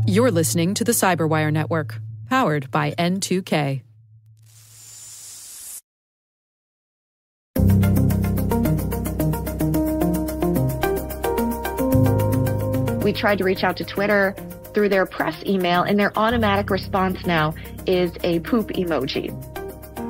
You're listening to the Cyberwire Network, powered by N2K. We tried to reach out to Twitter through their press email, and their automatic response now is a poop emoji.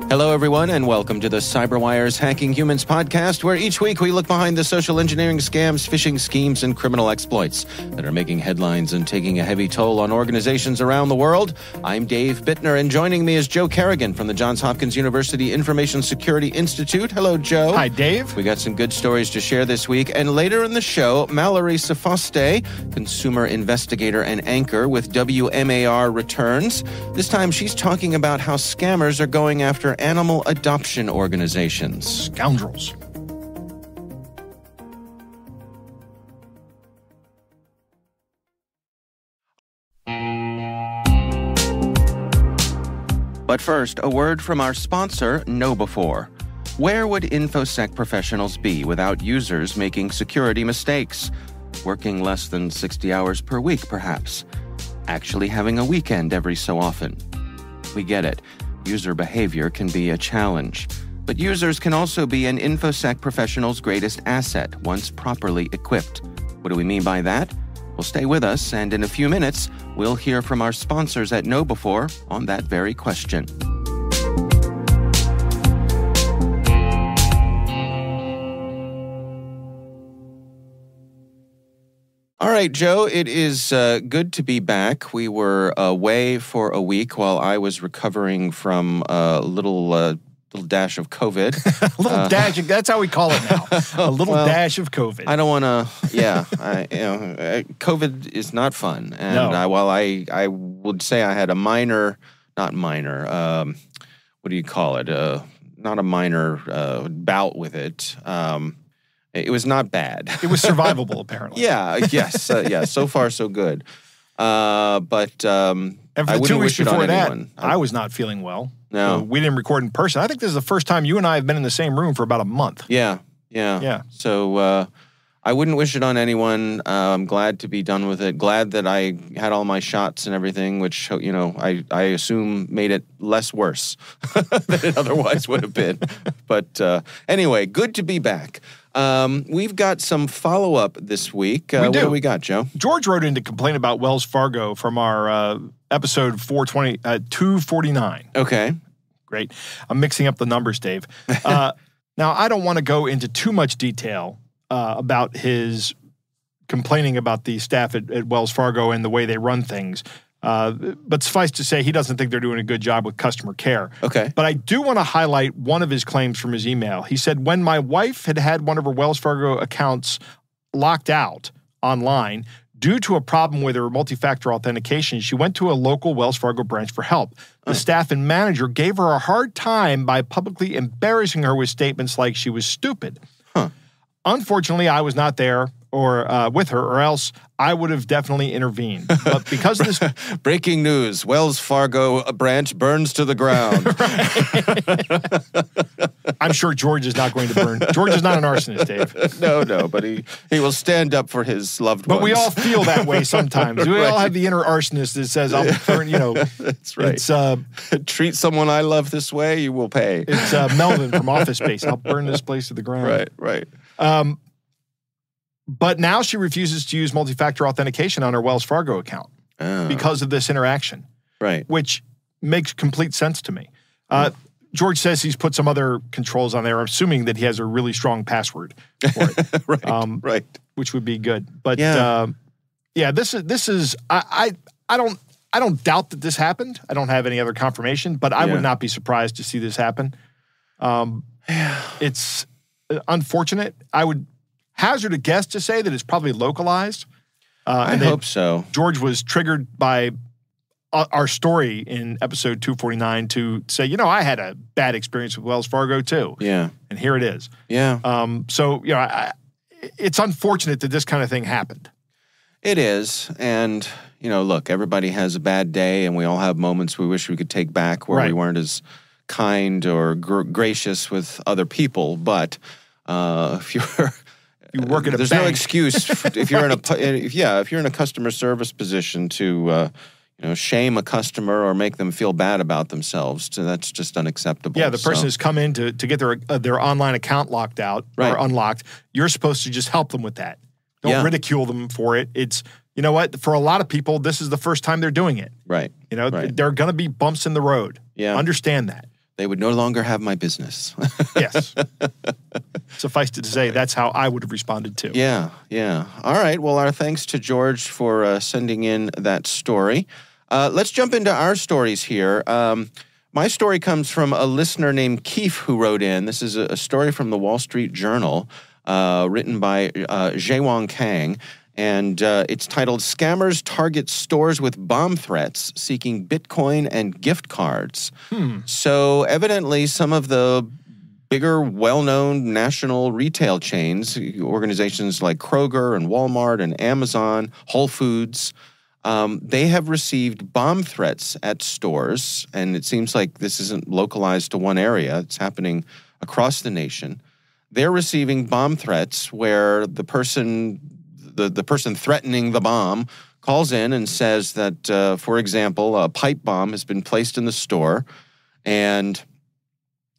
Hello, everyone, and welcome to the CyberWire's Hacking Humans podcast, where each week we look behind the social engineering scams, phishing schemes, and criminal exploits that are making headlines and taking a heavy toll on organizations around the world. I'm Dave Bittner, and joining me is Joe Kerrigan from the Johns Hopkins University Information Security Institute. Hello, Joe. Hi, Dave. We got some good stories to share this week, and later in the show, Mallory Safoste, consumer investigator and anchor with WMAR, returns. This time, she's talking about how scammers are going after animal adoption organizations. Scoundrels. But first, a word from our sponsor, KnowBe4. Where would InfoSec professionals be without users making security mistakes? Working less than 60 hours per week, perhaps. Actually having a weekend every so often. We get it. User behavior can be a challenge. But users can also be an InfoSec professional's greatest asset once properly equipped. What do we mean by that? Well, stay with us, and in a few minutes, we'll hear from our sponsors at KnowBe4 on that very question. All right, Joe, it is good to be back. We were away for a week while I was recovering from a little dash of COVID. A little dash, that's how we call it now. A little dash of COVID. I don't want to, COVID is not fun. And No. While I would say I had a minor, not minor, what do you call it? Not a minor bout with it. It was not bad. It was survivable, apparently. Yes. So far, so good. But And for I the 2 wouldn't weeks wish it on before that, anyone. I was not feeling well. No. So we didn't record in person. I think this is the first time you and I have been in the same room for about a month. Yeah. Yeah. So I wouldn't wish it on anyone. I'm glad to be done with it. Glad that I had all my shots and everything, which, I assume made it less worse than it otherwise would have been. But anyway, good to be back. We've got some follow-up this week. What do we got, Joe? George wrote in to complain about Wells Fargo from our episode 249. Okay. Great. I'm mixing up the numbers, Dave. Now, I don't want to go into too much detail about his complaining about the staff at Wells Fargo and the way they run things. But suffice to say, he doesn't think they're doing a good job with customer care. Okay. But I do want to highlight one of his claims from his email. He said, when my wife had one of her Wells Fargo accounts locked out online due to a problem with her multi-factor authentication, she went to a local Wells Fargo branch for help. The staff and manager gave her a hard time by publicly embarrassing her with statements like she was stupid. Unfortunately, I was not there or with her, or else I would have definitely intervened. But because of this... Breaking news, Wells Fargo branch burns to the ground. I'm sure George is not going to burn. George is not an arsonist, Dave. No, but he will stand up for his loved ones. But we all feel that way sometimes. We all have the inner arsonist that says, I'll burn, That's right. It's, treat someone I love this way, you will pay. It's Melvin from Office Space. I'll burn this place to the ground. Right. But now she refuses to use multi-factor authentication on her Wells Fargo account because of this interaction. Right. Which makes complete sense to me. George says he's put some other controls on there, assuming that he has a really strong password for it. Right. Which would be good. But this is I don't doubt that this happened. I don't have any other confirmation, but I would not be surprised to see this happen. It's unfortunate. I would hazard a guess to say that it's probably localized. I hope so. George was triggered by our story in episode 249 to say, I had a bad experience with Wells Fargo too. Yeah. And here it is. Yeah. It's unfortunate that this kind of thing happened. It is. And, look, everybody has a bad day and we all have moments we wish we could take back where we weren't as kind or gracious with other people. But if You work at a there's bank. no excuse if you're in a customer service position to shame a customer or make them feel bad about themselves. So that's just unacceptable. Yeah, the person has come in to get their online account locked out or unlocked. You're supposed to just help them with that. Don't ridicule them for it. It's, you know what? For a lot of people, this is the first time they're doing it. Right. There are going to be bumps in the road. Yeah. Understand that. They would no longer have my business. Yes. Suffice it to say, that's how I would have responded too. Yeah. All right. Well, our thanks to George for sending in that story. Let's jump into our stories here. My story comes from a listener named Keefe who wrote in. This is a story from the Wall Street Journal, written by Jaewon Kang. And it's titled, Scammers Target Stores with Bomb Threats Seeking Bitcoin and Gift Cards. So evidently some of the bigger, well-known national retail chains, organizations like Kroger and Walmart and Amazon, Whole Foods, they have received bomb threats at stores. And it seems like this isn't localized to one area. It's happening across the nation. They're receiving bomb threats where the person threatening the bomb calls in and says that, for example, a pipe bomb has been placed in the store, and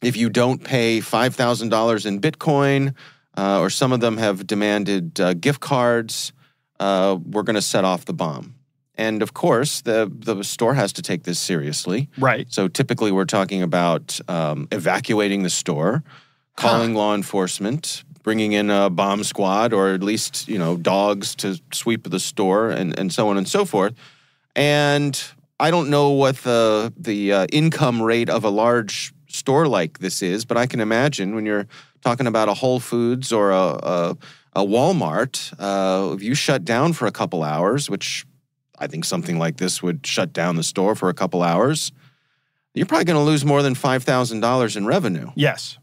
if you don't pay $5,000 in Bitcoin, or some of them have demanded gift cards, we're going to set off the bomb. And of course, the store has to take this seriously. Right. So typically we're talking about evacuating the store, calling law enforcement, bringing in a bomb squad, or at least, dogs to sweep the store, and so on and so forth. And I don't know what the income rate of a large store like this is, but I can imagine when you're talking about a Whole Foods or a Walmart, if you shut down for a couple hours, which I think something like this would shut down the store for a couple hours, you're probably going to lose more than $5,000 in revenue. Yes.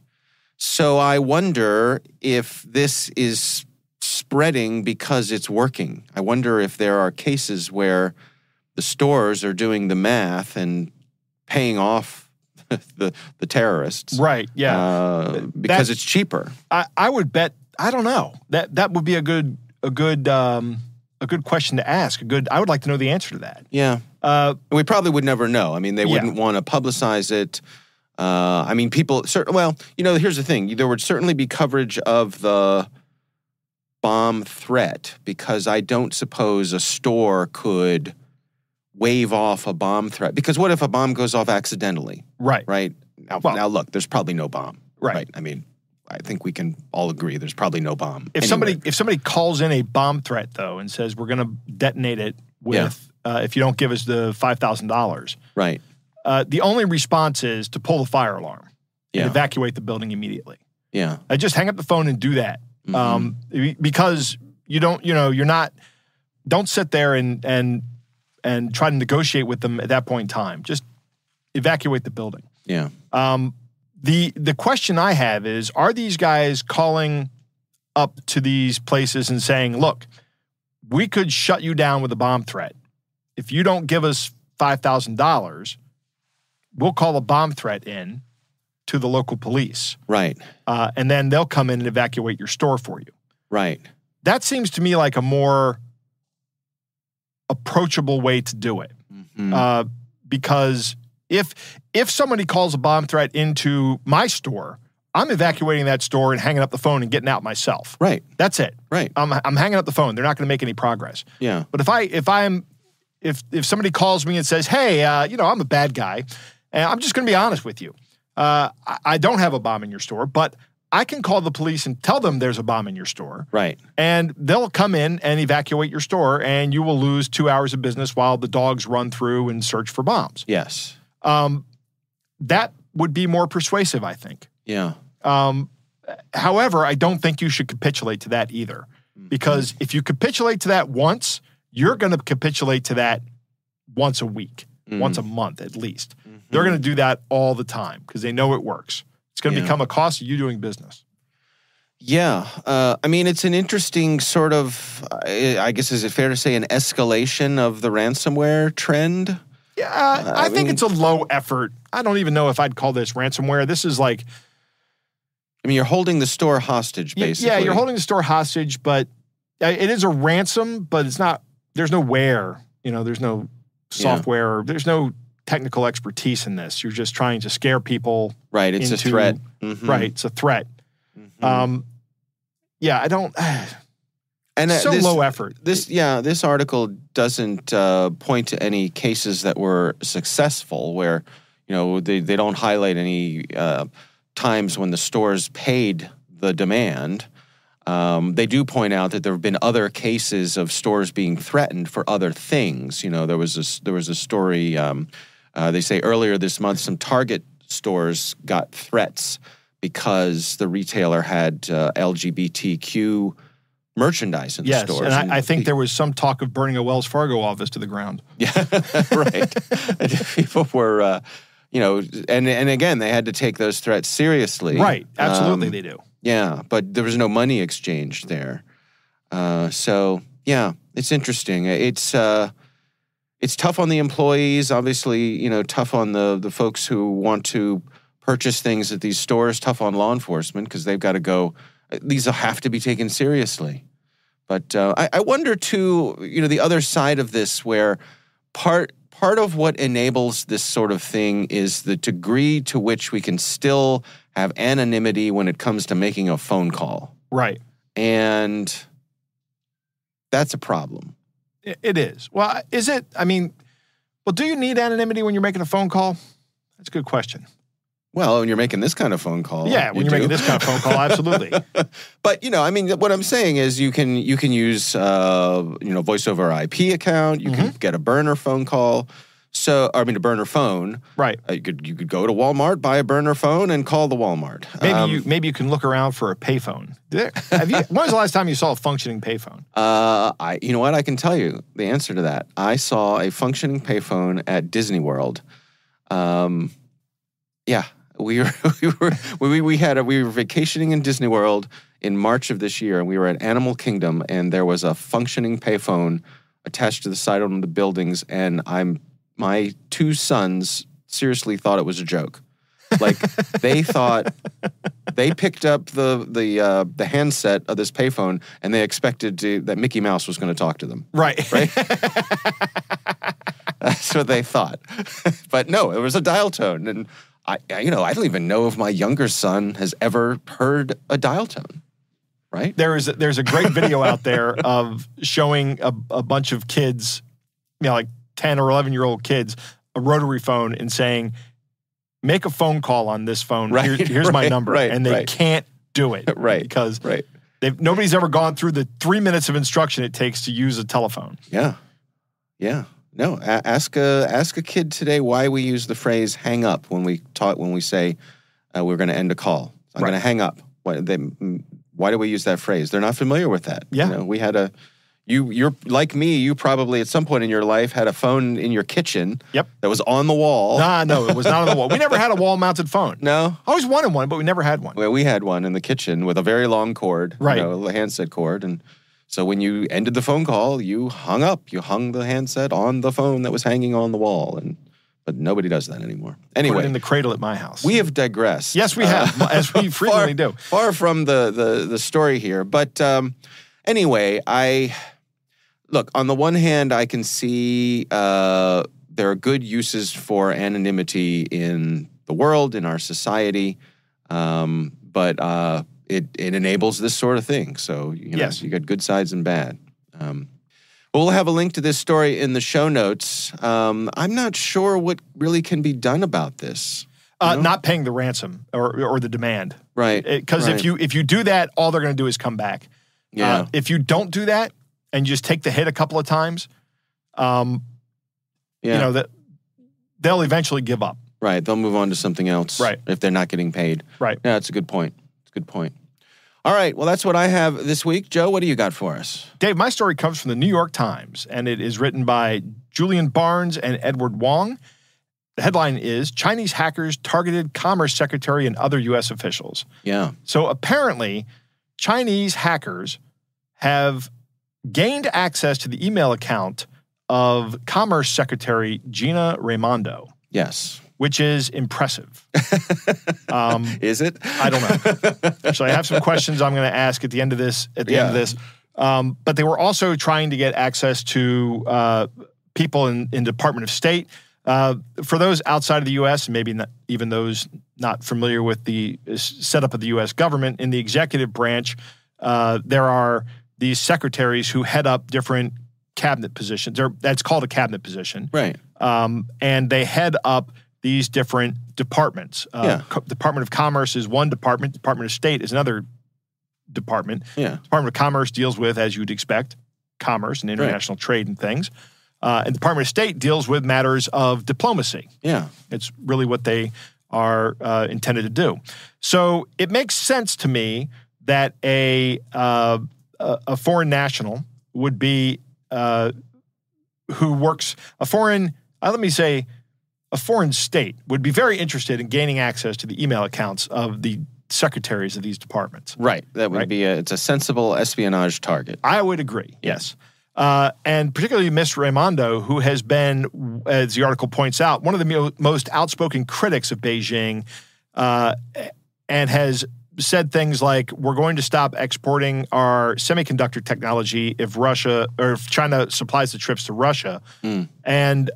So I wonder if this is spreading because it's working. I wonder if there are cases where the stores are doing the math and paying off the terrorists. Right, yeah. Because it's cheaper. I would bet, I don't know. That would be a good question to ask. I would like to know the answer to that. Yeah. We probably would never know. I mean, they wouldn't want to publicize it. People, here's the thing. There would certainly be coverage of the bomb threat, because I don't suppose a store could wave off a bomb threat. Because what if a bomb goes off accidentally? Right. Right? Now look, there's probably no bomb. Right. I mean, I think we can all agree there's probably no bomb. If somebody calls in a bomb threat, though, and says, we're going to detonate it with, if you don't give us the $5,000. Right. The only response is to pull the fire alarm and evacuate the building immediately. Yeah. Just hang up the phone and do that. Because you don't sit there and try to negotiate with them at that point in time. Just evacuate the building. Yeah. The question I have is, are these guys calling up to these places and saying, look, we could shut you down with a bomb threat. If you don't give us $5,000, we'll call a bomb threat in to the local police. Right. And then they'll come in and evacuate your store for you. Right. That seems to me like a more approachable way to do it. Because if somebody calls a bomb threat into my store, I'm evacuating that store and hanging up the phone and getting out myself. Right. That's it. Right. I'm hanging up the phone. They're not going to make any progress. Yeah. But if somebody calls me and says, hey, I'm a bad guy, and I'm just going to be honest with you. I don't have a bomb in your store, but I can call the police and tell them there's a bomb in your store. Right. And they'll come in and evacuate your store, and you will lose 2 hours of business while the dogs run through and search for bombs. Yes. That would be more persuasive, I think. Yeah. However, I don't think you should capitulate to that either. Because if you capitulate to that once, you're going to capitulate to that once a week, once a month at least. They're going to do that all the time because they know it works. It's going to become a cost of you doing business. Yeah. It's an interesting sort of, I guess, is it fair to say an escalation of the ransomware trend? Yeah, I think it's a low effort. I don't even know if I'd call this ransomware. This is like I mean, you're holding the store hostage, basically. Yeah, you're holding the store hostage, but it is a ransom, but it's not, there's no where, there's no software, there's no technical expertise in this. You're just trying to scare people. Right, it's a threat. Mm-hmm. Right, it's a threat. Mm-hmm. I don't... And so low effort. This article doesn't point to any cases that were successful where, they don't highlight any times when the stores paid the demand. They do point out that there have been other cases of stores being threatened for other things. There was a story, they say earlier this month, some Target stores got threats because the retailer had LGBTQ merchandise in the stores. Yes, and I think there was some talk of burning a Wells Fargo office to the ground. Yeah, right. People were, and again, they had to take those threats seriously. Right, absolutely they do. Yeah, but there was no money exchanged there. So, it's interesting. It's tough on the employees, obviously, tough on the folks who want to purchase things at these stores, tough on law enforcement because they've got to go. These have to be taken seriously. But I wonder, too, the other side of this where part of what enables this sort of thing is the degree to which we can still have anonymity when it comes to making a phone call. Right. And that's a problem. It is. Well, is it? I mean, do you need anonymity when you're making a phone call? That's a good question. Well, when you're making this kind of phone call. Yeah, when you're making this kind of phone call, absolutely. But, what I'm saying is you can use, voice over IP account. You can get a burner phone call. A burner phone. Right. You could go to Walmart, buy a burner phone, and call the Walmart. Maybe you can look around for a payphone. When was the last time you saw a functioning payphone? You know what? I can tell you the answer to that. I saw a functioning payphone at Disney World. Yeah. We were vacationing in Disney World in March of this year, and we were at Animal Kingdom, and there was a functioning payphone attached to the side of one of the buildings, and my two sons seriously thought it was a joke. Like they picked up the handset of this payphone, and they expected that Mickey Mouse was going to talk to them. Right. That's what they thought. But no, it was a dial tone, and I don't even know if my younger son has ever heard a dial tone, right? There's a great video out there of showing a bunch of kids, like 10 or 11-year-old kids, a rotary phone and saying, make a phone call on this phone. Right, here's my number. And they can't do it. Because nobody's ever gone through the 3 minutes of instruction it takes to use a telephone. Yeah. Yeah. No, ask a kid today why we use the phrase "hang up" when we say we're going to end a call. I'm going to hang up. Why do we use that phrase? They're not familiar with that. Yeah, we had you're like me. You probably at some point in your life had a phone in your kitchen. Yep, that was on the wall. No, it was not on the wall. We never had a wall-mounted phone. No, I always wanted one, but we never had one. Well, we had one in the kitchen with a very long cord, the handset cord, and. So when you ended the phone call, you hung up. You hung the handset on the phone that was hanging on the wall, but nobody does that anymore. Anyway, put it in the cradle at my house. We have digressed. Yes, we have, as we frequently do. Far from the story here, but anyway, look. On the one hand, I can see there are good uses for anonymity in the world, in our society, but. It enables this sort of thing. So, you got good sides and bad. We'll have a link to this story in the show notes. I'm not sure what really can be done about this. Not paying the ransom or the demand. Right. Because if you do that, all they're going to do is come back. Yeah. If you don't do that and you just take the hit a couple of times, that they'll eventually give up. Right. They'll move on to something else. Right. If they're not getting paid. Right. Yeah, that's a good point. Good point. All right. Well, that's what I have this week. Joe, what do you got for us? Dave, my story comes from the New York Times, and it is written by Julian Barnes and Edward Wong. The headline is, Chinese hackers targeted Commerce Secretary and other U.S. officials. Yeah. So apparently, Chinese hackers have gained access to the email account of Commerce Secretary Gina Raimondo. Yes. which is impressive. Is it? I don't know. Actually, I have some questions I'm going to ask at the end of this. But they were also trying to get access to people in Department of State. For those outside of the U.S., maybe not, even those not familiar with the setup of the U.S. government, in the executive branch, there are these secretaries who head up different cabinet positions. That's called a cabinet position. Right. And they head up these different departments. Department of Commerce is one department. Department of State is another department. Yeah. Department of Commerce deals with, as you'd expect, commerce and international trade and things. And Department of State deals with matters of diplomacy. Yeah. It's really what they are intended to do. So it makes sense to me that a foreign national would be who works a foreign state would be very interested in gaining access to the email accounts of the secretaries of these departments. Right. That would be it's a sensible espionage target. I would agree. Yes. And particularly Ms. Raimondo, who has been, as the article points out, one of the most outspoken critics of Beijing, and has said things like, we're going to stop exporting our semiconductor technology if China supplies the chips to Russia. And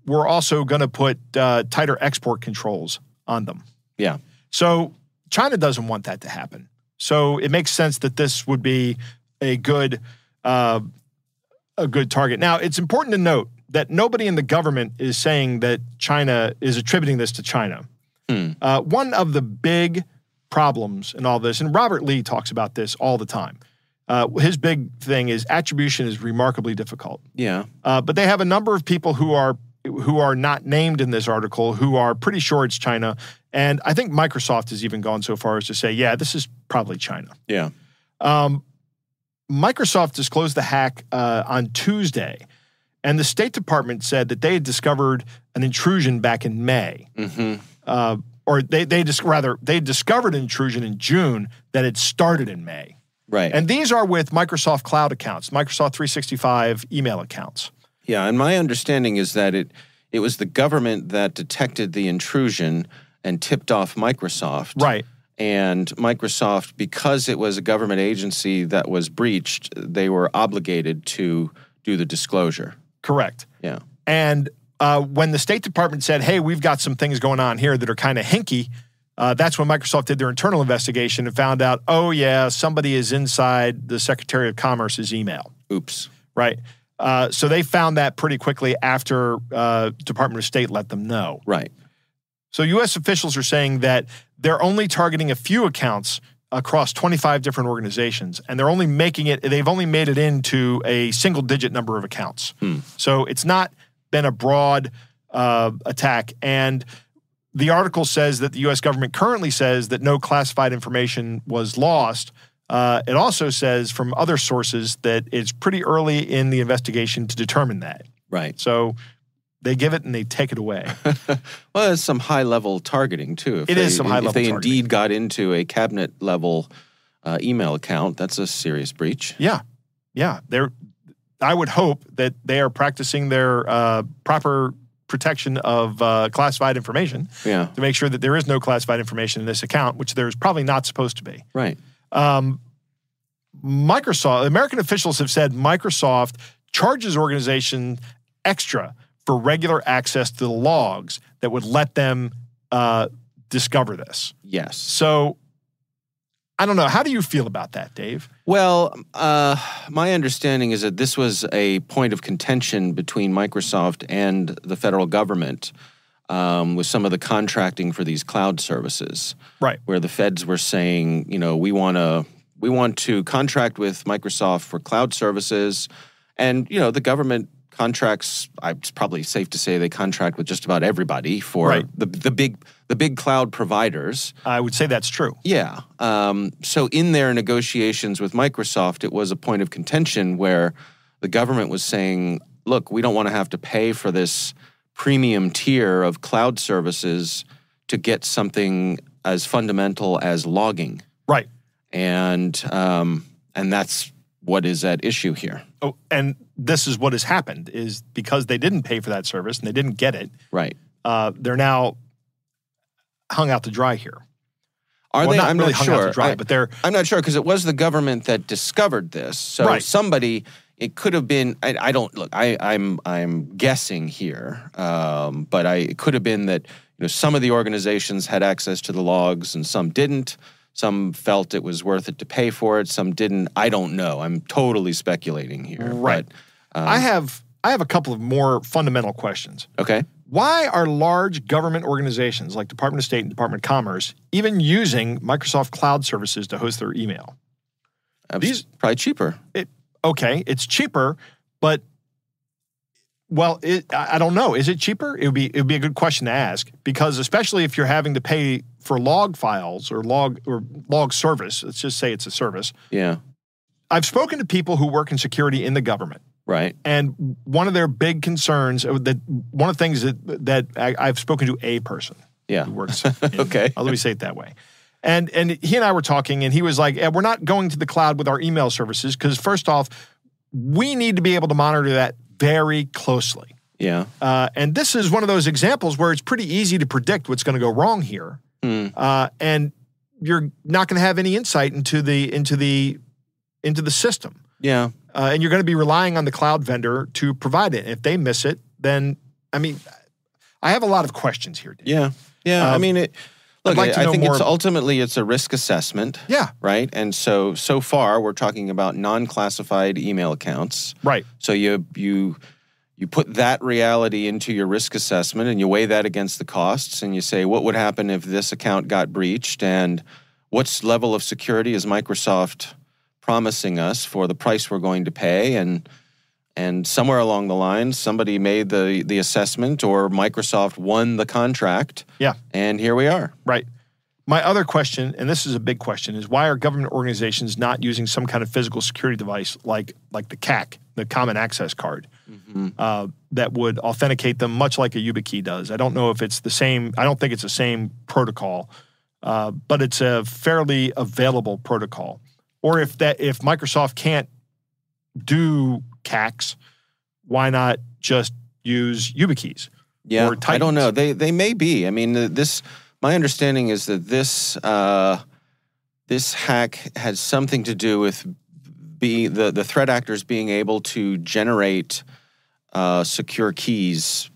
we're also going to put tighter export controls on them. Yeah. So China doesn't want that to happen. So it makes sense that this would be a good target. Now, it's important to note that nobody in the government is saying that China is attributing this to China. One of the big problems in all this, and Robert Lee talks about this all the time, his big thing is attribution is remarkably difficult. Yeah. But they have a number of people who are not named in this article who are pretty sure it's China. And I think Microsoft has even gone so far as to say, yeah, this is probably China. Yeah. Microsoft disclosed the hack on Tuesday, and the State Department said that they had discovered an intrusion back in May. Or they discovered an intrusion in June that had started in May. Right. And these are with Microsoft Cloud accounts, Microsoft 365 email accounts. Yeah, and my understanding is that it was the government that detected the intrusion and tipped off Microsoft. Right. And Microsoft, because it was a government agency that was breached, they were obligated to do the disclosure. Correct. Yeah. And when the State Department said, hey, we've got some things going on here that are kind of hinky, that's when Microsoft did their internal investigation and found out, oh, yeah, somebody is inside the Secretary of Commerce's email. Oops. Right. So they found that pretty quickly after Department of State let them know. Right. So U.S. officials are saying that they're only targeting a few accounts across 25 different organizations, and they've only made it into a single-digit number of accounts. So it's not been a broad attack. And the article says that the U.S. government currently says that no classified information was lost. It also says from other sources that it's pretty early in the investigation to determine that. Right. So they give it and they take it away. Well, it's some high-level targeting, too. It is some high-level targeting. If they indeed got into a cabinet-level email account, that's a serious breach. Yeah. Yeah. I would hope that they are practicing their proper protection of classified information to make sure that there is no classified information in this account, which there's probably not supposed to be. Right. American officials have said Microsoft charges organizations extra for regular access to the logs that would let them discover this. Yes. So I don't know. How do you feel about that, Dave? Well, my understanding is that this was a point of contention between Microsoft and the federal government with some of the contracting for these cloud services. Right. Where the feds were saying, we want to contract with Microsoft for cloud services. And, the government contracts, it's probably safe to say they contract with just about everybody for the big cloud providers. I would say that's true. Yeah. So in their negotiations with Microsoft, it was a point of contention where the government was saying, look, we don't want to have to pay for this premium tier of cloud services to get something as fundamental as logging. Right. And that's what is at issue here. Oh, and this is what has happened, is because they didn't pay for that service and they didn't get it. Right. they're now hung out to dry here. Are they? Not I'm really not hung sure. out to dry, but they're. I'm not sure because it was the government that discovered this. So somebody, it could have been. I don't look. I'm guessing here, but it could have been that some of the organizations had access to the logs and some didn't. Some felt it was worth it to pay for it. Some didn't. I don't know. I'm totally speculating here. Right. But, I have a couple of more fundamental questions. Okay. Why are large government organizations like Department of State and Department of Commerce even using Microsoft Cloud services to host their email? These probably cheaper. It's cheaper, but I don't know. Is it cheaper? It would be a good question to ask, because especially if you're having to pay for log files or log service. Let's just say it's a service. Yeah. I've spoken to people who work in security in the government. Right. And one of their big concerns, one of the things that I've spoken to a person who works in, okay. Let me say it that way. And he and I were talking, and he was like, we're not going to the cloud with our email services because, first off, we need to be able to monitor that very closely. Yeah. And this is one of those examples where it's pretty easy to predict what's going to go wrong here. And you're not going to have any insight into the system. Yeah. And you're going to be relying on the cloud vendor to provide it. If they miss it, then, I have a lot of questions here, Dave. Yeah. Yeah. I think it's a risk assessment. Yeah. Right. And so far we're talking about non-classified email accounts. Right. So you put that reality into your risk assessment and you weigh that against the costs and you say, what would happen if this account got breached, and what level of security is Microsoft promising us for the price we're going to pay, and somewhere along the line, somebody made the assessment, or Microsoft won the contract. Yeah. And here we are. Right. My other question, and this is a big question, is why are government organizations not using some kind of physical security device like the CAC, the Common Access Card, that would authenticate them much like a YubiKey does? I don't know if it's the same. I don't think it's the same protocol, but it's a fairly available protocol. Or if Microsoft can't do CACs, why not just use YubiKeys? Yeah, or Titans? I don't know. They may be. I mean, my understanding is that this hack has something to do with the threat actors being able to generate secure keys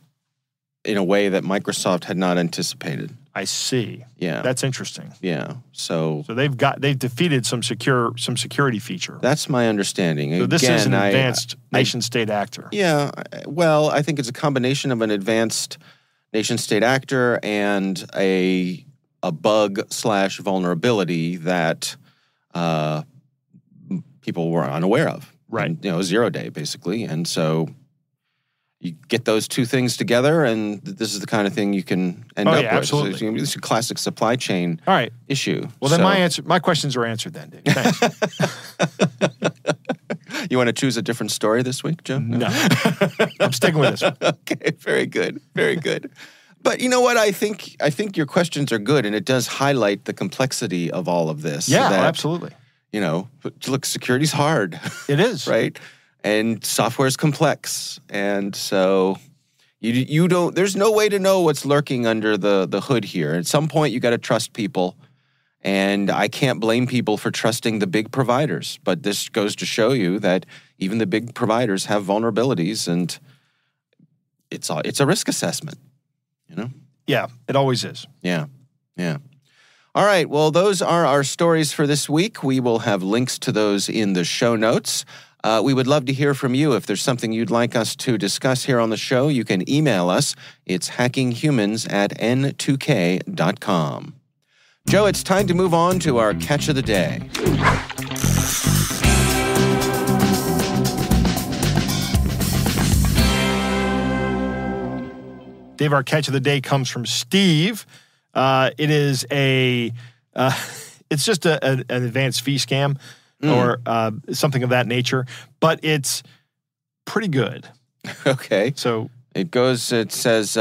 in a way that Microsoft had not anticipated. I see. Yeah. That's interesting. Yeah. So they've defeated some security feature. That's my understanding. So this is an advanced nation-state actor. Yeah. Well, I think it's a combination of an advanced nation-state actor and a bug/vulnerability that people were unaware of. Right. And, 0 day, basically. And so you get those two things together, and this is the kind of thing you can end up with. Absolutely. So it's a classic supply chain issue. Well, then my questions are answered then, Dave. Thanks. You want to choose a different story this week, Joe? No. I'm sticking with this one. Okay, very good. Very good. But you know what? I think your questions are good, and it does highlight the complexity of all of this. Yeah, absolutely. Look, security's hard. It is. Right? And software is complex, and so you don't. There's no way to know what's lurking under the hood here. At some point, you got to trust people, and I can't blame people for trusting the big providers. But this goes to show you that even the big providers have vulnerabilities, and it's a risk assessment. Yeah, it always is. Yeah. All right. Well, those are our stories for this week. We will have links to those in the show notes. We would love to hear from you. If there's something you'd like us to discuss here on the show, you can email us. It's hackinghumans@n2k.com. Joe, it's time to move on to our catch of the day. Dave, our catch of the day comes from Steve. It is it's just an advanced fee scam. Or something of that nature, but it's pretty good. Okay. So it says,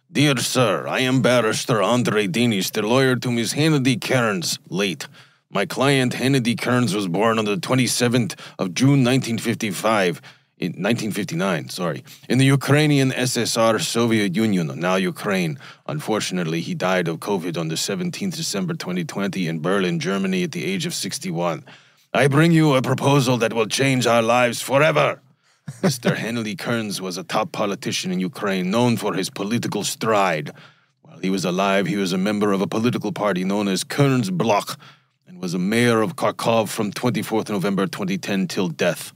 Dear Sir, I am Barrister Andre Dinish, the lawyer to Miss Hannity Kearns, late. My client, Hannity Kearns, was born on the 27th of June, 1955, in 1959, in the Ukrainian SSR, Soviet Union, now Ukraine. Unfortunately, he died of COVID on the 17th December 2020 in Berlin, Germany at the age of 61. I bring you a proposal that will change our lives forever. Mr. Henry Kearns was a top politician in Ukraine, known for his political stride. While he was alive, he was a member of a political party known as Kearns Bloc and was a mayor of Kharkov from 24th November 2010 till death.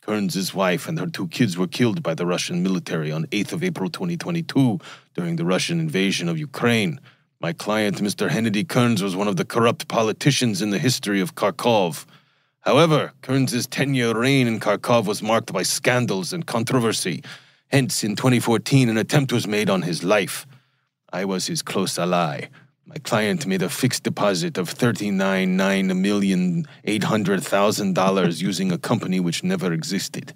Kearns' wife and her 2 kids were killed by the Russian military on 8th of April 2022 during the Russian invasion of Ukraine. My client, Mr. Henry Kearns, was one of the corrupt politicians in the history of Kharkov. However, Kearns' 10-year reign in Kharkov was marked by scandals and controversy. Hence, in 2014, an attempt was made on his life. I was his close ally. My client made a fixed deposit of $39,800,000 using a company which never existed.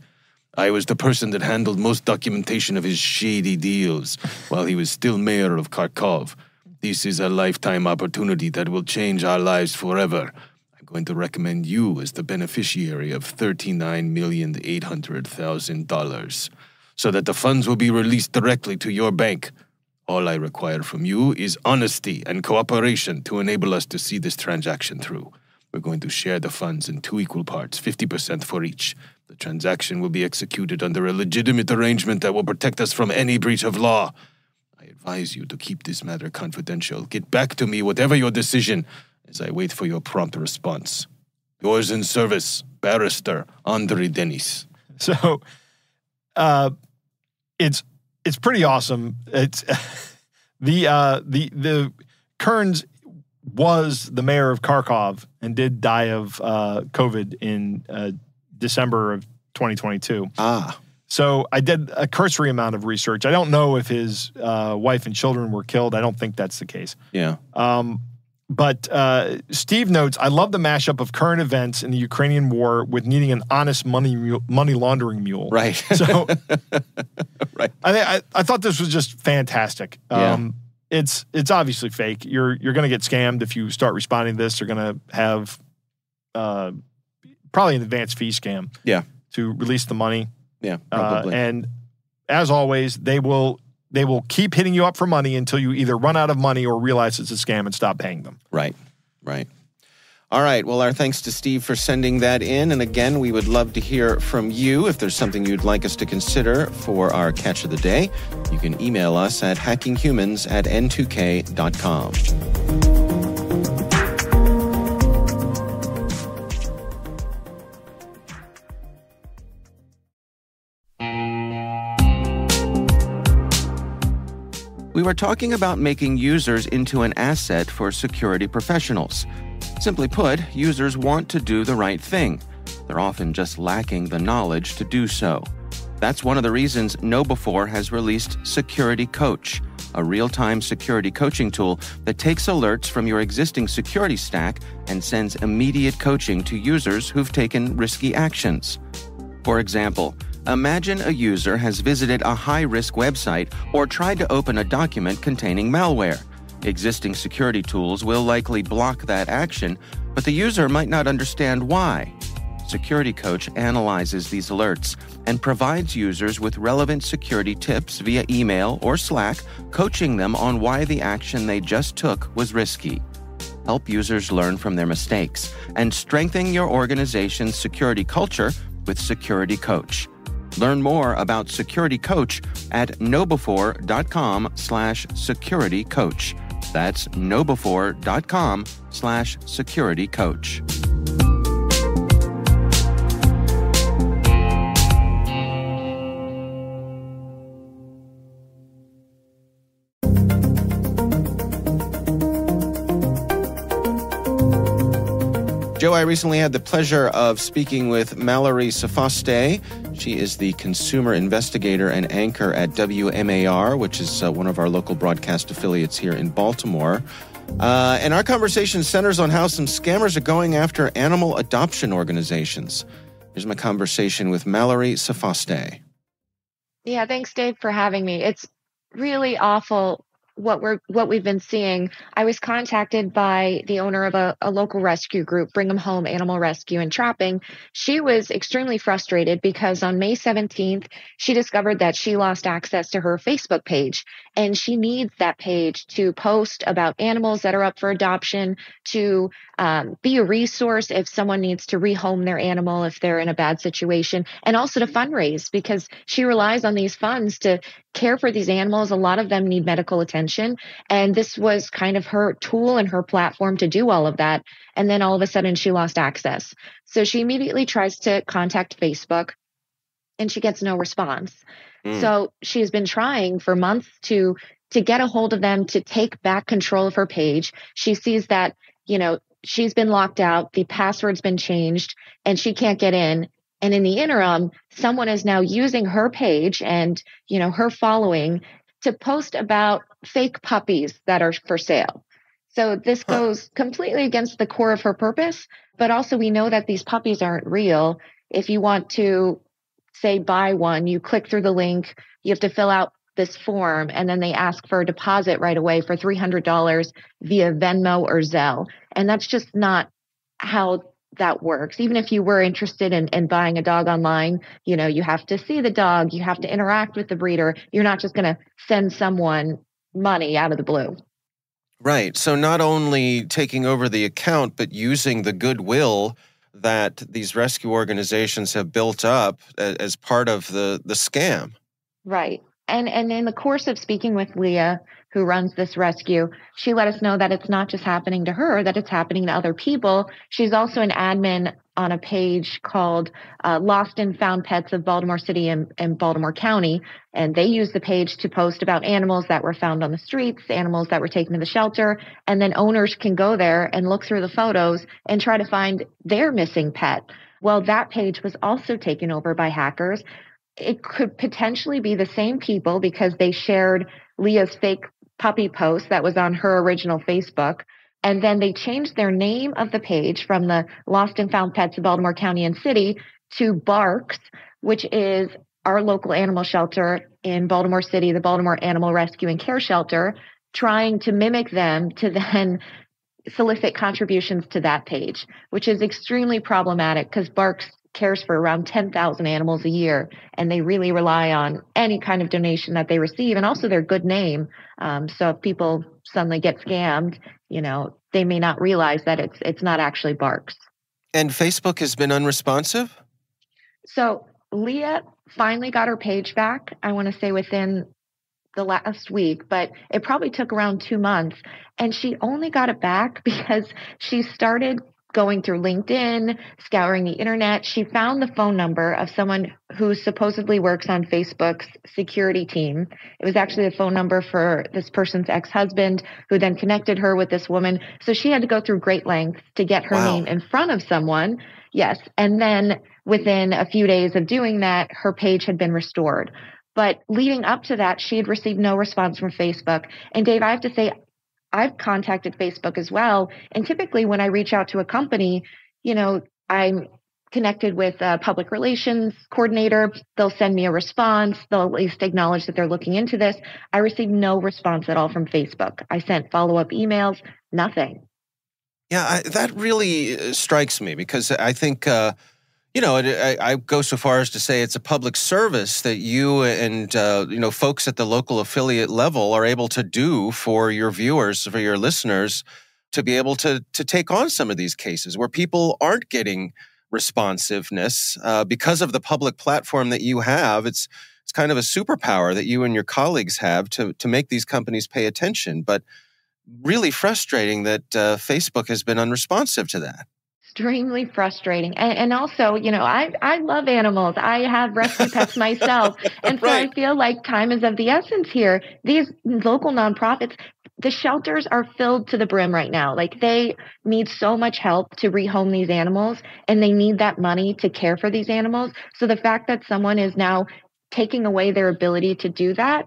I was the person that handled most documentation of his shady deals while he was still mayor of Kharkov. This is a lifetime opportunity that will change our lives forever. I'm going to recommend you as the beneficiary of $39,800,000 so that the funds will be released directly to your bank. All I require from you is honesty and cooperation to enable us to see this transaction through. We're going to share the funds in 2 equal parts, 50% for each. The transaction will be executed under a legitimate arrangement that will protect us from any breach of law. I advise you to keep this matter confidential. Get back to me, whatever your decision, as I wait for your prompt response. Yours in service, Barrister Andrei Denis. So, it's pretty awesome. It's the Kearns was the mayor of Kharkov and did die of COVID in December of 2022. So I did a cursory amount of research. I don't know if his wife and children were killed. I don't think that's the case. Yeah. But Steve notes, I love the mashup of current events in the Ukrainian war with needing an honest money laundering mule. Right. So right. I thought this was just fantastic. Yeah. It's obviously fake. You're going to get scammed if you start responding to this. They're going to have probably an advance fee scam. Yeah. To release the money. Yeah, probably. And as always, they will keep hitting you up for money until you either run out of money or realize it's a scam and stop paying them. Right. All right. Well, our thanks to Steve for sending that in. And again, we would love to hear from you. If there's something you'd like us to consider for our Catch of the Day, you can email us at hackinghumans@n2k.com. We were talking about making users into an asset for security professionals. Simply put, users want to do the right thing. They're often just lacking the knowledge to do so. That's one of the reasons KnowBe4 has released Security Coach, a real-time security coaching tool that takes alerts from your existing security stack and sends immediate coaching to users who've taken risky actions. For example, imagine a user has visited a high-risk website or tried to open a document containing malware. Existing security tools will likely block that action, but the user might not understand why. Security Coach analyzes these alerts and provides users with relevant security tips via email or Slack, coaching them on why the action they just took was risky. Help users learn from their mistakes and strengthen your organization's security culture with Security Coach. Learn more about Security Coach at knowbe4.com/securitycoach. That's knowbe4.com/securitycoach. Joe, I recently had the pleasure of speaking with Mallory Sofaste. She is the consumer investigator and anchor at WMAR, which is one of our local broadcast affiliates here in Baltimore. And our conversation centers on how some scammers are going after animal adoption organizations. Here's my conversation with Mallory Sofaste. Yeah, thanks, Dave, for having me. It's really awful what we've been seeing. I was contacted by the owner of a local rescue group, Bring 'em Home Animal Rescue and Trapping. She was extremely frustrated because on May 17th, she discovered that she lost access to her Facebook page, and she needs that page to post about animals that are up for adoption, to be a resource if someone needs to rehome their animal if they're in a bad situation, and also to fundraise because she relies on these funds to care for these animals. A lot of them need medical attention, and this was kind of her tool and her platform to do all of that. And then all of a sudden she lost access. So she immediately tries to contact Facebook, and she gets no response. So she's been trying for months to get a hold of them to take back control of her page. She sees that, she's been locked out, the password's been changed, and she can't get in. And in the interim, someone is now using her page and, her following to post about fake puppies that are for sale. So this goes completely against the core of her purpose, but also we know that these puppies aren't real. If you want to say buy one, you click through the link, you have to fill out this form, and then they ask for a deposit right away for $300 via Venmo or Zelle. And that's just not how that works. Even if you were interested in buying a dog online, you have to see the dog, you have to interact with the breeder. You're not just going to send someone money out of the blue. Right. So not only taking over the account, but using the goodwill that these rescue organizations have built up as part of the scam. Right. And in the course of speaking with Leah, who runs this rescue, she let us know that it's not just happening to her, that it's happening to other people. She's also an admin on a page called Lost and Found Pets of Baltimore City and Baltimore County. And they use the page to post about animals that were found on the streets, animals that were taken to the shelter. And then owners can go there and look through the photos and try to find their missing pet. Well, that page was also taken over by hackers. It could potentially be the same people because they shared Leah's fake puppy post that was on her original Facebook. And then they changed their name of the page from the Lost and Found Pets of Baltimore County and City to Barks, which is our local animal shelter in Baltimore City, the Baltimore Animal Rescue and Care Shelter, trying to mimic them to then solicit contributions to that page, which is extremely problematic because Barks cares for around 10,000 animals a year, and they really rely on any kind of donation that they receive and also their good name. So if people suddenly get scammed, they may not realize that it's not actually Barks. And Facebook has been unresponsive? So Leah finally got her page back, I want to say within the last week, but it probably took around 2 months. And she only got it back because she started going through LinkedIn, scouring the internet. She found the phone number of someone who supposedly works on Facebook's security team. It was actually the phone number for this person's ex-husband, who then connected her with this woman. So she had to go through great lengths to get her name in front of someone. Yes. And then within a few days of doing that, her page had been restored. But leading up to that, she had received no response from Facebook. And Dave, I have to say, I've contacted Facebook as well. And typically when I reach out to a company, I'm connected with a public relations coordinator. They'll send me a response. They'll at least acknowledge that they're looking into this. I received no response at all from Facebook. I sent follow-up emails, nothing. Yeah, that really strikes me because I think, I go so far as to say it's a public service that you and, folks at the local affiliate level are able to do for your viewers, for your listeners, to be able to take on some of these cases where people aren't getting responsiveness because of the public platform that you have. It's kind of a superpower that you and your colleagues have to make these companies pay attention. But really frustrating that Facebook has been unresponsive to that. Extremely frustrating. And also, I love animals. I have rescue pets myself. And so I feel like time is of the essence here. These local nonprofits, the shelters are filled to the brim right now. Like they need so much help to rehome these animals, and they need that money to care for these animals. So the fact that someone is now taking away their ability to do that,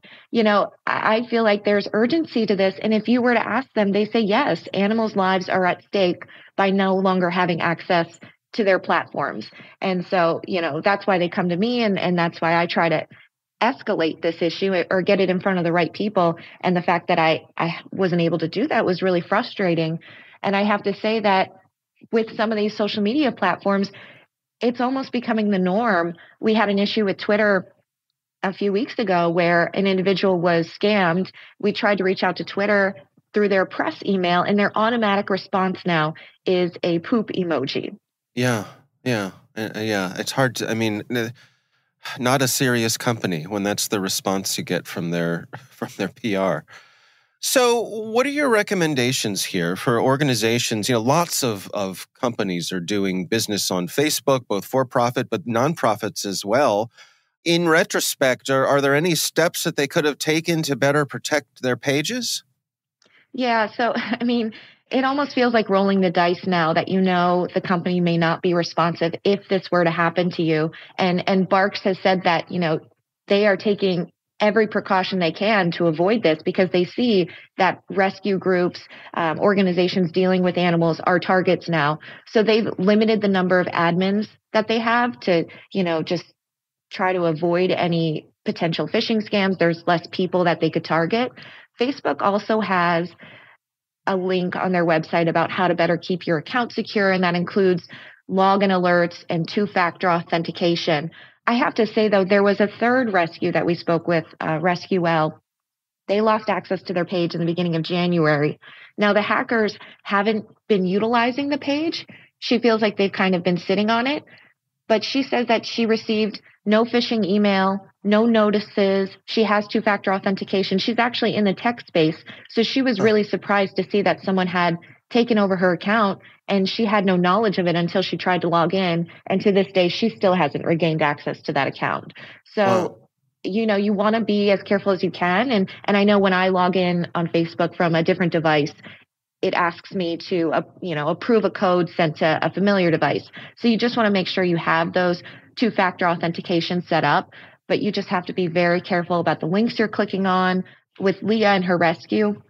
I feel like there's urgency to this. And if you were to ask them, they say, yes, animals' lives are at stake by no longer having access to their platforms. And so, that's why they come to me. And that's why I try to escalate this issue or get it in front of the right people. And the fact that I wasn't able to do that was really frustrating. And I have to say that with some of these social media platforms, it's almost becoming the norm. We had an issue with Twitter a few weeks ago where an individual was scammed. We tried to reach out to Twitter through their press email, and their automatic response now is a poop emoji. Yeah, yeah, yeah. It's hard to, I mean, not a serious company when that's the response you get from their PR. So what are your recommendations here for organizations? Lots of companies are doing business on Facebook, both for profit, but nonprofits as well. In retrospect, are there any steps that they could have taken to better protect their pages? Yeah. So, I mean, it almost feels like rolling the dice now that the company may not be responsive if this were to happen to you. And Barks has said that, they are taking every precaution they can to avoid this because they see that rescue groups, organizations dealing with animals are targets now. So they've limited the number of admins that they have to, just try to avoid any potential phishing scams. There's less people that they could target. Facebook also has a link on their website about how to better keep your account secure, and that includes login alerts and two-factor authentication. I have to say, though, there was a third rescue that we spoke with, RescueWell. They lost access to their page in the beginning of January. Now, the hackers haven't been utilizing the page. She feels like they've kind of been sitting on it, but she says that she received no phishing email, no notices. She has two-factor authentication. She's actually in the tech space, so she was really surprised to see that someone had taken over her account, and she had no knowledge of it until she tried to log in. And to this day, she still hasn't regained access to that account. So, Wow. You want to be as careful as you can. And I know when I log in on Facebook from a different device, it asks me to, approve a code sent to a familiar device. So you just want to make sure you have those two-factor authentication set up, but you just have to be very careful about the links you're clicking on. With Leah and her rescue,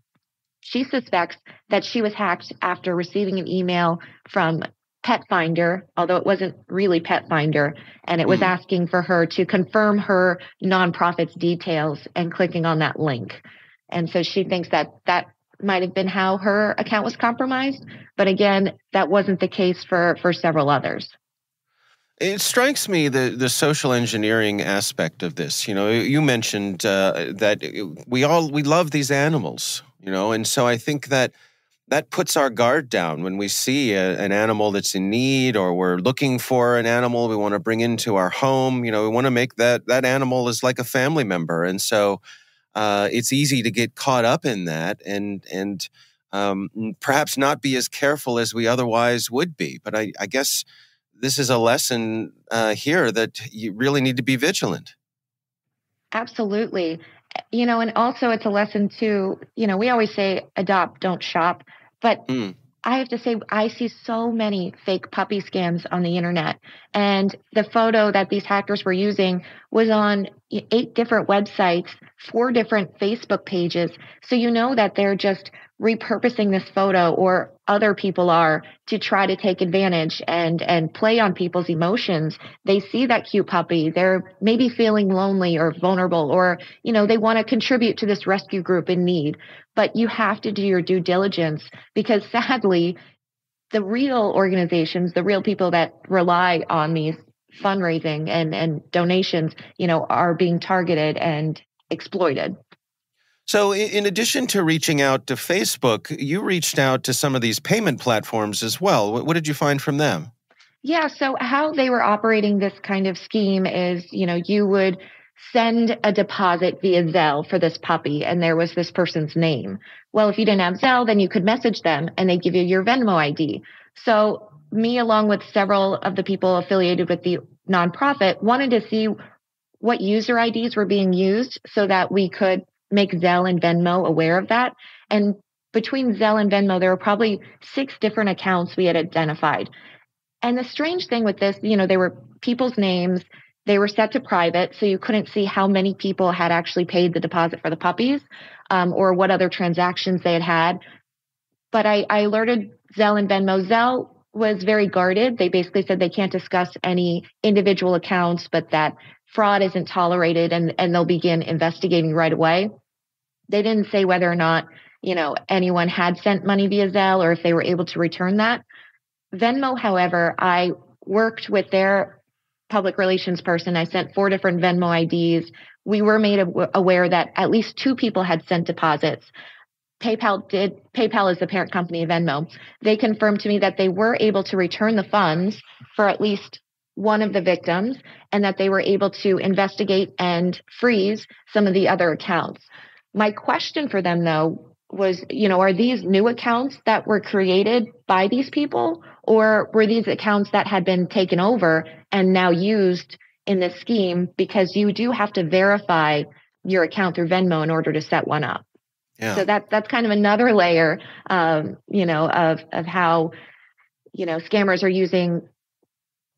she suspects that she was hacked after receiving an email from Pet Finder, although it wasn't really Pet Finder, and it was asking for her to confirm her nonprofit's details and clicking on that link. And so she thinks that might have been how her account was compromised. But again, that wasn't the case for several others. It strikes me the social engineering aspect of this. You mentioned that we love these animals, and so I think that puts our guard down when we see an animal that's in need, or we're looking for an animal we want to bring into our home. We want to make that animal is like a family member, and so it's easy to get caught up in that and perhaps not be as careful as we otherwise would be. But I guess this is a lesson here that you really need to be vigilant. Absolutely. And also it's a lesson too, we always say adopt, don't shop, but I have to say, I see so many fake puppy scams on the internet. And the photo that these hackers were using was on 8 different websites, 4 different Facebook pages. So that they're just repurposing this photo, or other people are, to try to take advantage and play on people's emotions. They see that cute puppy. They're maybe feeling lonely or vulnerable, or, they want to contribute to this rescue group in need. But you have to do your due diligence, because sadly, the real organizations, the real people that rely on these fundraising and donations, are being targeted and exploited. So in addition to reaching out to Facebook, you reached out to some of these payment platforms as well. What did you find from them? Yeah, so how they were operating this kind of scheme is, you would send a deposit via Zelle for this puppy, and there was this person's name. Well, if you didn't have Zelle, then you could message them, and they give you your Venmo ID. So me, along with several of the people affiliated with the nonprofit, wanted to see what user IDs were being used so that we could make Zelle and Venmo aware of that. And between Zelle and Venmo, there were probably 6 different accounts we had identified. And the strange thing with this, they were people's names. They were set to private, so you couldn't see how many people had actually paid the deposit for the puppies, or what other transactions they had had. But I alerted Zelle and Venmo. Zelle was very guarded. They basically said they can't discuss any individual accounts, but that fraud isn't tolerated and they'll begin investigating right away. They didn't say whether or not, anyone had sent money via Zelle or if they were able to return that. Venmo, however, I worked with their public relations person. I sent 4 different Venmo IDs. We were made aware that at least 2 people had sent deposits. PayPal is the parent company of Venmo. They confirmed to me that they were able to return the funds for at least one of the victims and that they were able to investigate and freeze some of the other accounts. My question for them, though, was, are these new accounts that were created by these people, or were these accounts that had been taken over and now used in this scheme? Because you do have to verify your account through Venmo in order to set one up. Yeah. So that's kind of another layer, of how, scammers are using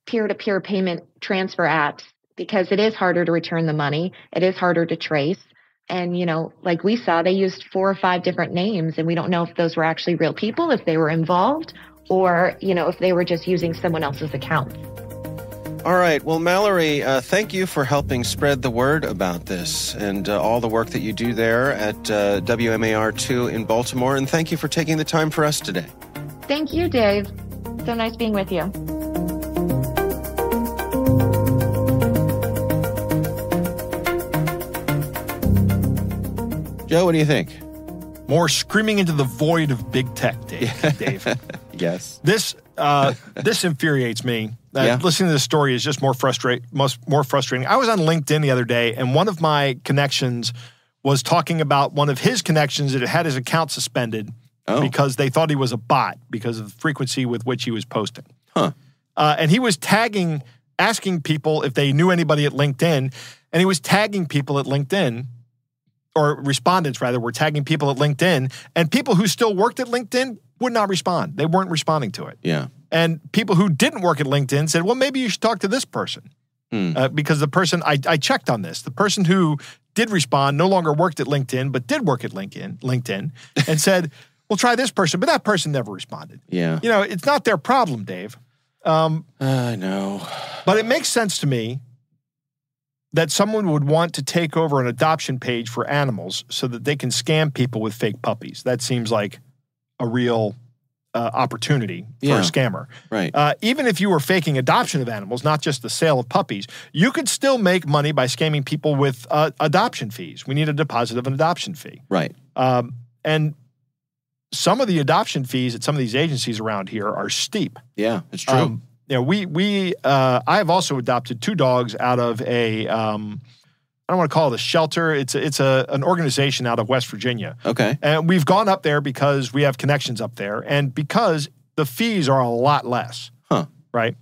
peer-to-peer payment transfer apps, because it is harder to return the money. It is harder to trace. And, like we saw, they used 4 or 5 different names, and we don't know if those were actually real people, if they were involved, or, if they were just using someone else's account. All right. Well, Mallory, thank you for helping spread the word about this and all the work that you do there at WMAR2 in Baltimore. And thank you for taking the time for us today. Thank you, Dave. So nice being with you. Joe, what do you think? More screaming into the void of big tech, Dave. Yes. This infuriates me. Listening to this story is just more frustrating. I was on LinkedIn the other day, and one of my connections was talking about one of his connections that had his account suspended because they thought he was a bot because of the frequency with which he was posting. Huh. And he was asking people if they knew anybody at LinkedIn, and he was tagging people at LinkedIn, or respondents rather, were tagging people at LinkedIn, and people who still worked at LinkedIn would not respond. They weren't responding to it. Yeah. And people who didn't work at LinkedIn said, well, maybe you should talk to this person. Because the person, I checked on this, the person who did respond no longer worked at LinkedIn, but did work at LinkedIn and said, well, try this person. But that person never responded. Yeah. It's not their problem, Dave. I know. But it makes sense to me that someone would want to take over an adoption page for animals so that they can scam people with fake puppies. That seems like a real opportunity for a scammer. Right. Even if you were faking adoption of animals, not just the sale of puppies, you could still make money by scamming people with adoption fees. We need a deposit of an adoption fee. Right. And some of the adoption fees at some of these agencies around here are steep. Yeah, it's true. I have also adopted 2 dogs out of a, I don't want to call it a shelter. It's an organization out of West Virginia. Okay. And we've gone up there because we have connections up there and because the fees are a lot less. Huh. Right.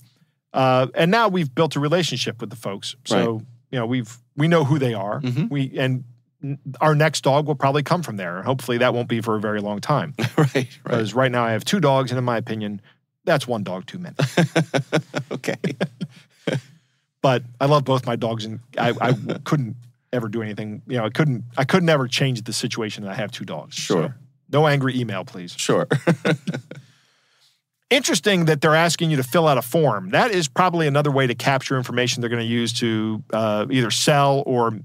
And now we've built a relationship with the folks. So, we know who they are. Mm-hmm. And our next dog will probably come from there. Hopefully that won't be for a very long time. Right. Because right now I have 2 dogs, and in my opinion, that's 1 dog too many. Okay. But I love both my dogs, and I couldn't ever do anything. I couldn't ever change the situation that I have 2 dogs. Sure. So no angry email, please. Sure. Interesting that they're asking you to fill out a form. That is probably another way to capture information they're going to use to either sell, or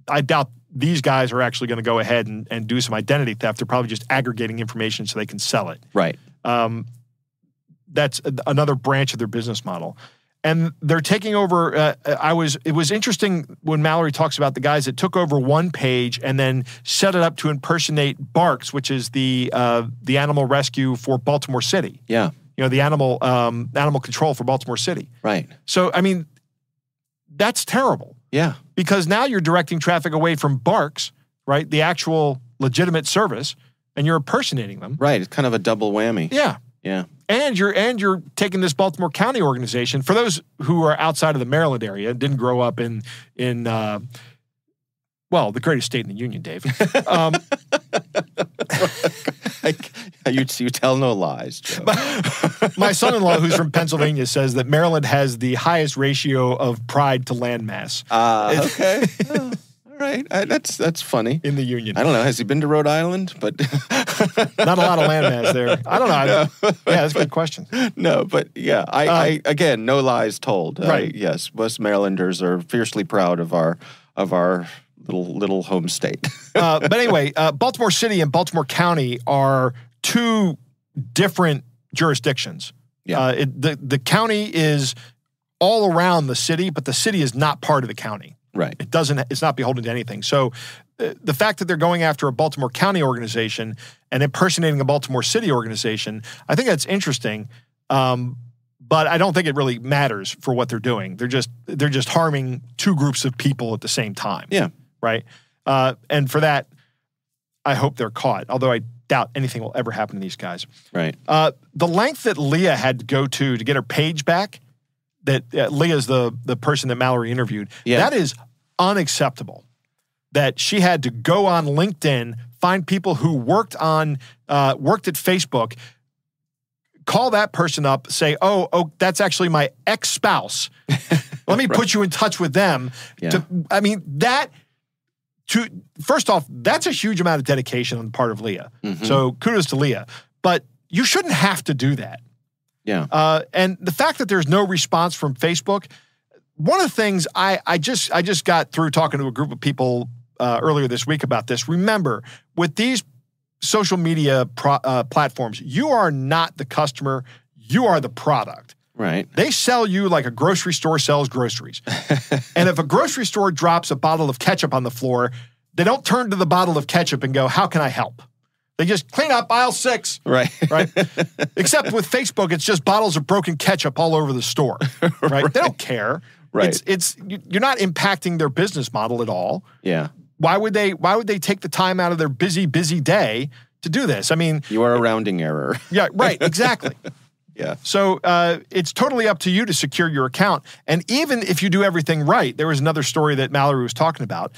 I doubt these guys are actually going to go ahead and do some identity theft. They're probably just aggregating information so they can sell it. Right. That's another branch of their business model. And they're taking over. It was interesting when Mallory talks about the guys that took over one page and then set it up to impersonate Barks, which is the animal rescue for Baltimore City. Yeah. The animal control for Baltimore City. Right. So, I mean, that's terrible. Yeah. Because now you're directing traffic away from Barks, right, the actual legitimate service, and you're impersonating them. Right. It's kind of a double whammy. Yeah. Yeah. And you're taking this Baltimore County organization, for those who are outside of the Maryland area, didn't grow up in the greatest state in the union, Dave. You tell no lies, Joe. My son-in-law, who's from Pennsylvania, says that Maryland has the highest ratio of pride to land mass. Okay. All right. That's funny. in the Union. I don't know. Has he been to Rhode Island? But Not a lot of landmass there. I don't know. No. Yeah, that's a good question. No, but yeah, I again, no lies told. Right. Yes, West Marylanders are fiercely proud of our little home state. But anyway, Baltimore City and Baltimore County are two different jurisdictions. Yeah. The county is all around the city, but the city is not part of the county. Right. It's not beholden to anything. So the fact that they're going after a Baltimore County organization and impersonating a Baltimore City organization, I think that's interesting. But I don't think it really matters for what they're doing. They're just harming two groups of people at the same time. Yeah. Right. And for that, I hope they're caught, although I doubt anything will ever happen to these guys. Right. The length that Leah had to go to get her page back, that Leah's the person that Mallory interviewed, that is unacceptable. That she had to go on LinkedIn, find people who worked at Facebook, call that person up, say, oh, that's actually my ex-spouse. Let me put you in touch with them. Yeah. First off, that's a huge amount of dedication on the part of Leah. Mm-hmm. So kudos to Leah. But you shouldn't have to do that. Yeah. And the fact that there's no response from Facebook, one of the things I just got through talking to a group of people earlier this week about this. Remember, with these social media platforms, you are not the customer, you are the product. Right. They sell you like a grocery store sells groceries. And if a grocery store drops a bottle of ketchup on the floor, they don't turn to the bottle of ketchup and go, how can I help? They just clean up aisle 6. Right. Right. Except with Facebook, it's just bottles of broken ketchup all over the store. Right. They don't care. Right. You're not impacting their business model at all. Yeah. Why would they take the time out of their busy day to do this? I mean, You are a rounding error. yeah, right, exactly. Yeah. So it's totally up to you to secure your account. And even if you do everything right, there was another story that Mallory was talking about.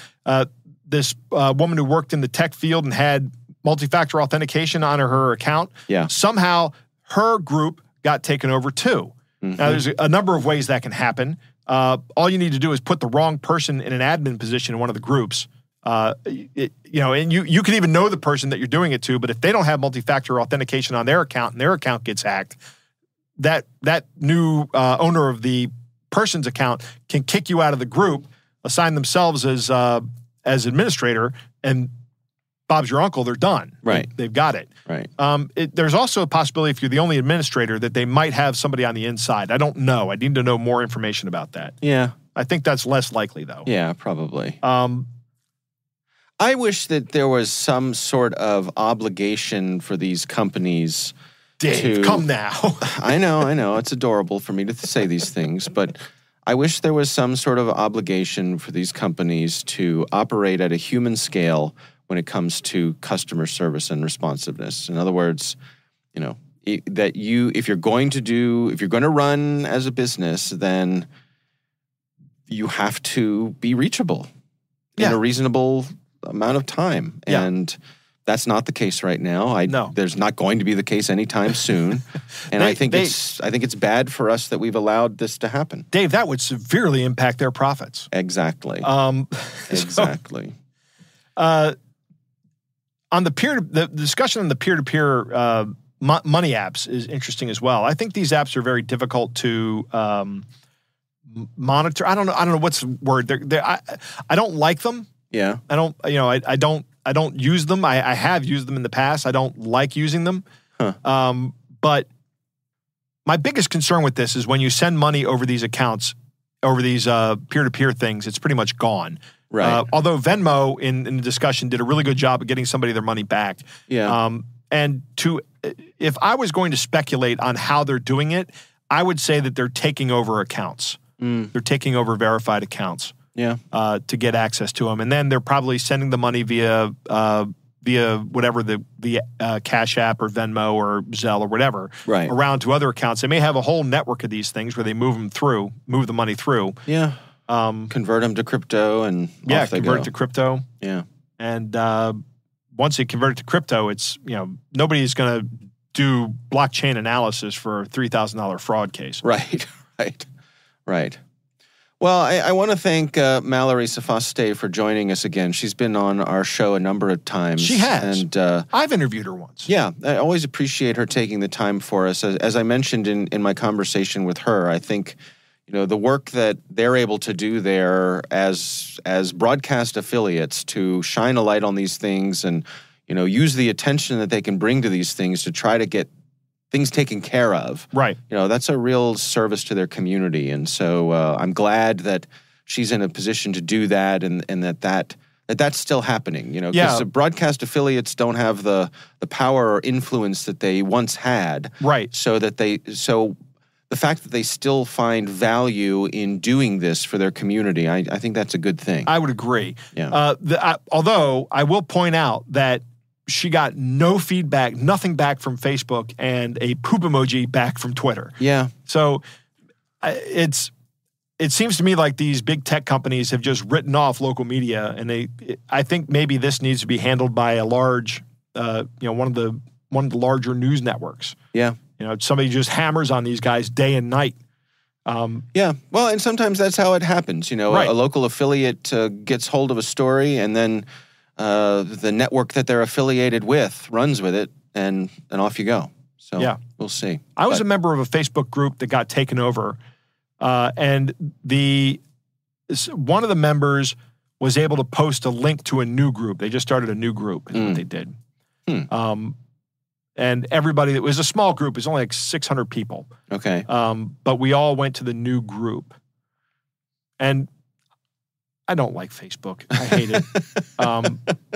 This woman who worked in the tech field and had multi-factor authentication on her account. Yeah. Somehow her group got taken over too. Mm-hmm. Now, there's a number of ways that can happen. All you need to do is put the wrong person in an admin position in one of the groups. And you can even know the person that you're doing it to, but if they don't have multi-factor authentication on their account and their account gets hacked, that new owner of the person's account can kick you out of the group, assign themselves as administrator, and Bob's your uncle, they're done. Right. They've got it. Right. There's also a possibility if you're the only administrator that they might have somebody on the inside. I don't know. I need to know more information about that. Yeah. I think that's less likely, though. Yeah, probably. I wish that there was some sort of obligation for these companies Dave, come now. I know. It's adorable for me to say these things, but I wish there was some sort of obligation for these companies to operate at a human scale when it comes to customer service and responsiveness. In other words, if you're going to run as a business, then you have to be reachable in a reasonable amount of time. Yeah. And that's not the case right now. No. There's not going to be the case anytime soon. And I think it's bad for us that we've allowed this to happen. Dave, that would severely impact their profits. Exactly. Exactly. On the discussion on the peer-to-peer money apps is interesting as well. I think these apps are very difficult to monitor. I don't know what's the word. I don't like them. Yeah. I don't use them. I have used them in the past. I don't like using them. Huh. But my biggest concern with this is when you send money over these accounts, over these peer-to-peer things, it's pretty much gone. Right. Although Venmo in the discussion did a really good job of getting somebody their money back. Yeah. If I was going to speculate on how they're doing it, I would say that they're taking over accounts. They're taking over verified accounts. Yeah. To get access to them, and then they're probably sending the money via whatever the Cash App or Venmo or Zelle or whatever around to other accounts. They may have a whole network of these things where they move the money through. Yeah. Convert them to crypto and off they convert go. it to crypto. Yeah. And once you convert it to crypto, it's nobody's going to do blockchain analysis for a $3,000 fraud case. Right. Well, I want to thank Mallory Safaste for joining us again. She's been on our show a number of times. She has. And I've interviewed her once. Yeah, I always appreciate her taking the time for us. As I mentioned in my conversation with her, I think, the work that they're able to do there as broadcast affiliates to shine a light on these things and, use the attention that they can bring to these things to try to get things taken care of. Right. That's a real service to their community. And so I'm glad that she's in a position to do that and that's still happening, because the broadcast affiliates don't have the power or influence that they once had. Right. So the fact that they still find value in doing this for their community, I think that's a good thing. I would agree. Yeah. Although I will point out that she got no feedback, nothing back from Facebook, and a poop emoji back from Twitter. Yeah. So it seems to me like these big tech companies have just written off local media, and I think maybe this needs to be handled by a large, one of the larger news networks. Yeah. Somebody just hammers on these guys day and night. Yeah. Well, and sometimes that's how it happens. Right. A local affiliate gets hold of a story, and then the network that they're affiliated with runs with it, and off you go. So yeah. We'll see. I was a member of a Facebook group that got taken over, and one of the members was able to post a link to a new group. They just started a new group, is what they did. And everybody, it was a small group. It was only like 600 people. Okay. But we all went to the new group. And I don't like Facebook. I hate it.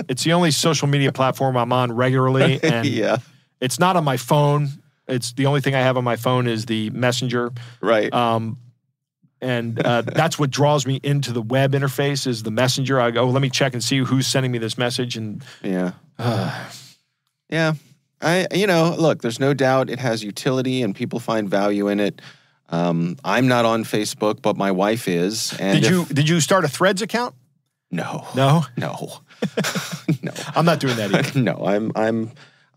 It's the only social media platform I'm on regularly. And yeah. It's not on my phone. It's the only thing I have on my phone is the Messenger. Right. And that's what draws me into the web interface is the Messenger. I go, let me check and see who's sending me this message. And yeah. Yeah. Look, there's no doubt it has utility and people find value in it. I'm not on Facebook, but my wife is. And did you start a Threads account? No. No? No. No. I'm not doing that either. No,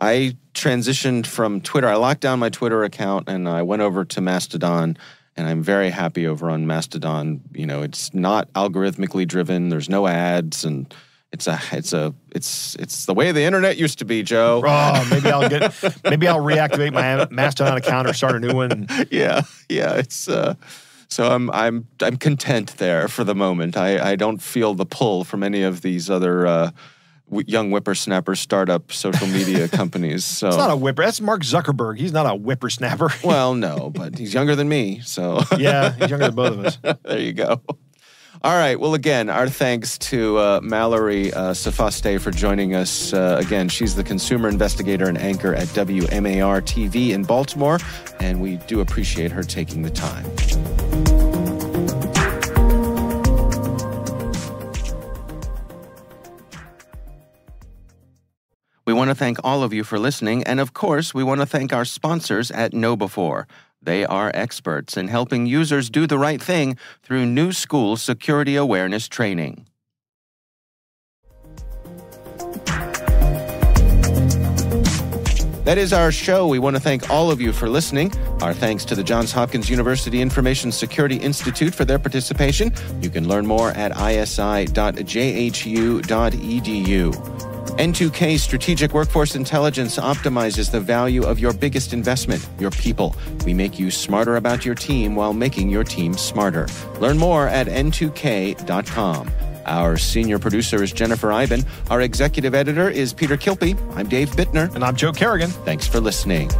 I transitioned from Twitter. I locked down my Twitter account and I went over to Mastodon, and I'm very happy over on Mastodon. It's not algorithmically driven. There's no ads, and it's the way the internet used to be, Joe. Oh, maybe I'll reactivate my Mastodon account or start a new one. Yeah. So I'm content there for the moment. I don't feel the pull from any of these other young whippersnapper startup social media companies. So it's not a whipper. That's Mark Zuckerberg. He's not a whippersnapper. Well, no, but he's younger than me. So yeah, he's younger than both of us. There you go. All right. Well, again, our thanks to Mallory Safaste for joining us. Again, she's the consumer investigator and anchor at WMAR TV in Baltimore, and we do appreciate her taking the time. We want to thank all of you for listening, and of course, we want to thank our sponsors at KnowBe4. They are experts in helping users do the right thing through new school security awareness training. That is our show. We want to thank all of you for listening. Our thanks to the Johns Hopkins University Information Security Institute for their participation. You can learn more at isi.jhu.edu. N2K Strategic Workforce Intelligence optimizes the value of your biggest investment, your people. We make you smarter about your team while making your team smarter. Learn more at n2k.com. Our senior producer is Jennifer Iben. Our executive editor is Peter Kilpie. I'm Dave Bittner. And I'm Joe Kerrigan. Thanks for listening.